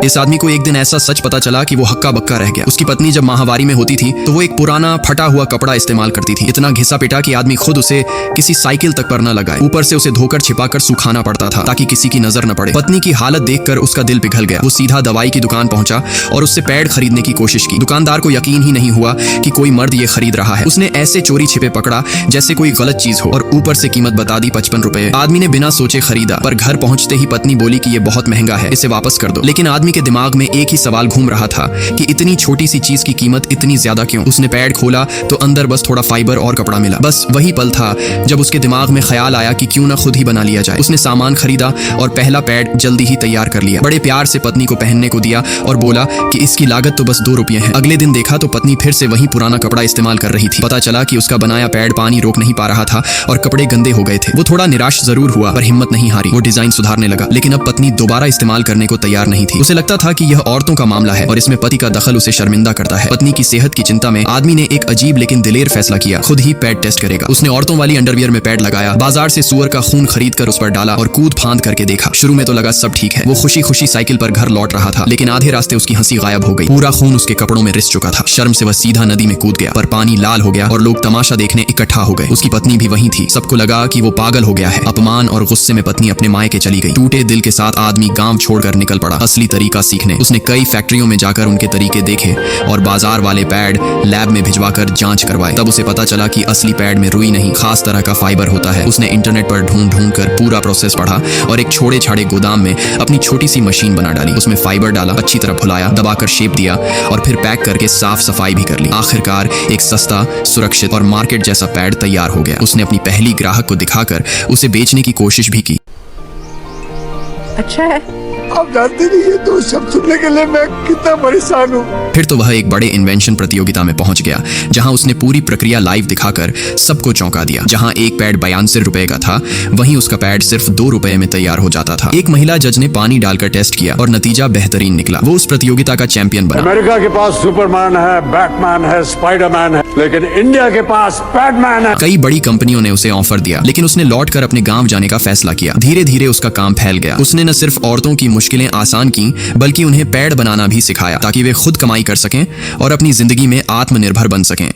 इस आदमी को एक दिन ऐसा सच पता चला कि वो हक्का बक्का रह गया। उसकी पत्नी जब माहवारी में होती थी तो वो एक पुराना फटा हुआ कपड़ा इस्तेमाल करती थी। इतना घिसा पिटा कि आदमी खुद उसे किसी साइकिल तक पर न लगाए, ऊपर से उसे धोकर छिपाकर सुखाना पड़ता था ताकि किसी की नजर न पड़े। पत्नी की हालत देखकर उसका दिल पिघल गया। वो सीधा दवाई की दुकान पहुंचा और उससे पैड खरीदने की कोशिश की। दुकानदार को यकीन ही नहीं हुआ कि कोई मर्द ये खरीद रहा है। उसने ऐसे चोरी छिपे पकड़ा जैसे कोई गलत चीज हो और ऊपर से कीमत बता दी 55 रुपए। आदमी ने बिना सोचे खरीदा, पर घर पहुंचते ही पत्नी बोली कि ये बहुत महंगा है, इसे वापस कर दो। लेकिन आदमी के दिमाग में एक ही सवाल घूम रहा था कि इतनी छोटी सी चीज की कीमत इतनी ज्यादा क्यों। उसने पैड खोला तो अंदर बस थोड़ा फाइबर और कपड़ा मिला। बस वही पल था जब उसके दिमाग में ख्याल आया कि क्यों ना खुद ही बना लिया जाए। उसने सामान खरीदा और पहला पैड जल्दी ही तैयार कर लिया। बड़े प्यार से पत्नी को पहनने को दिया और बोला कि इसकी लागत तो बस 2 रुपये है। अगले दिन देखा तो पत्नी फिर से वही पुराना कपड़ा इस्तेमाल कर रही थी। पता चला कि उसका बनाया पैड पानी रोक नहीं पा रहा था और कपड़े गंदे हो गए थे। वो थोड़ा निराश जरूर हुआ पर हिम्मत नहीं हारी। वो डिजाइन सुधारने लगा, लेकिन अब पत्नी दोबारा इस्तेमाल करने को तैयार नहीं थी। उसे लगता था कि यह औरतों का मामला है और इसमें पति का दखल उसे शर्मिंदा करता है। पत्नी की सेहत की चिंता में आदमी ने एक अजीब लेकिन दिलेर फैसला किया, खुद ही पैड टेस्ट करेगा। उसने औरतों वाली अंडरवियर में पैड लगाया, बाजार से सुअर का खून खरीद कर उस पर डाला और कूद फांद करके देखा। शुरू में तो लगा सब ठीक है। वो खुशी खुशी साइकिल पर घर लौट रहा था, लेकिन आधे रास्ते उसकी हंसी गायब हो गई। पूरा खून उसके कपड़ों में रिस चुका था। शर्म से वह सीधा नदी में कूद गया, पर पानी लाल हो गया और लोग तमाशा देखने इकट्ठा हो गए। उसकी पत्नी भी वहीं थी। सबको लगा कि वो पागल हो गया है। अपमान और गुस्से में पत्नी अपने मायके चली गई। टूटे दिल के साथ आदमी गांव छोड़कर निकल पड़ा असली तरीका सीखने। उसने कई फैक्ट्रियों में जाकर उनके तरीके देखे और बाजार वाले पैड लैब में भिजवाकर जांच करवाए। तब उसे पता चला कि असली पैड में रुई नहीं, खास तरह का फाइबर होता है। उसने इंटरनेट पर ढूंढ ढूंढ कर पूरा प्रोसेस पढ़ा और एक छोड़े छाड़े गोदाम में अपनी छोटी सी मशीन बना डाली। उसमें फाइबर डाला, अच्छी तरह फुलाया, दबाकर शेप दिया और फिर पैक करके साफ सफाई भी कर ली। आखिरकार एक सस्ता, सुरक्षित और मार्केट जैसा पैड तैयार हो गया। उसने अपनी पहली ग्राहक को दिखाकर उसे बेचने की कोशिश भी की। अच्छा है। आप जानते नहीं ये 2 शब्द सुनने के लिए मैं कितना परेशान हूँ। फिर तो वह एक बड़े इन्वेंशन प्रतियोगिता में पहुंच गया, जहां उसने पूरी प्रक्रिया लाइव दिखाकर सबको चौंका दिया। जहां एक पैड 82 रुपए का था, वहीं उसका पैड सिर्फ 2 रुपए में तैयार हो जाता था। एक महिला जज ने पानी डालकर टेस्ट किया और नतीजा बेहतरीन निकला। वो उस प्रतियोगिता का चैंपियन बना। अमेरिका के पास सुपरमैन है, बैटमैन है, स्पाइडरमैन है, लेकिन इंडिया के पास पैडमैन है। कई बड़ी कंपनियों ने उसे ऑफर दिया, लेकिन उसने लौटकर अपने गांव जाने का फैसला किया। धीरे धीरे उसका काम फैल गया। उसने न सिर्फ औरतों की मुश्किलें आसान की, बल्कि उन्हें पैड बनाना भी सिखाया ताकि वे खुद कमाई कर सकें और अपनी जिंदगी में आत्मनिर्भर बन सकें।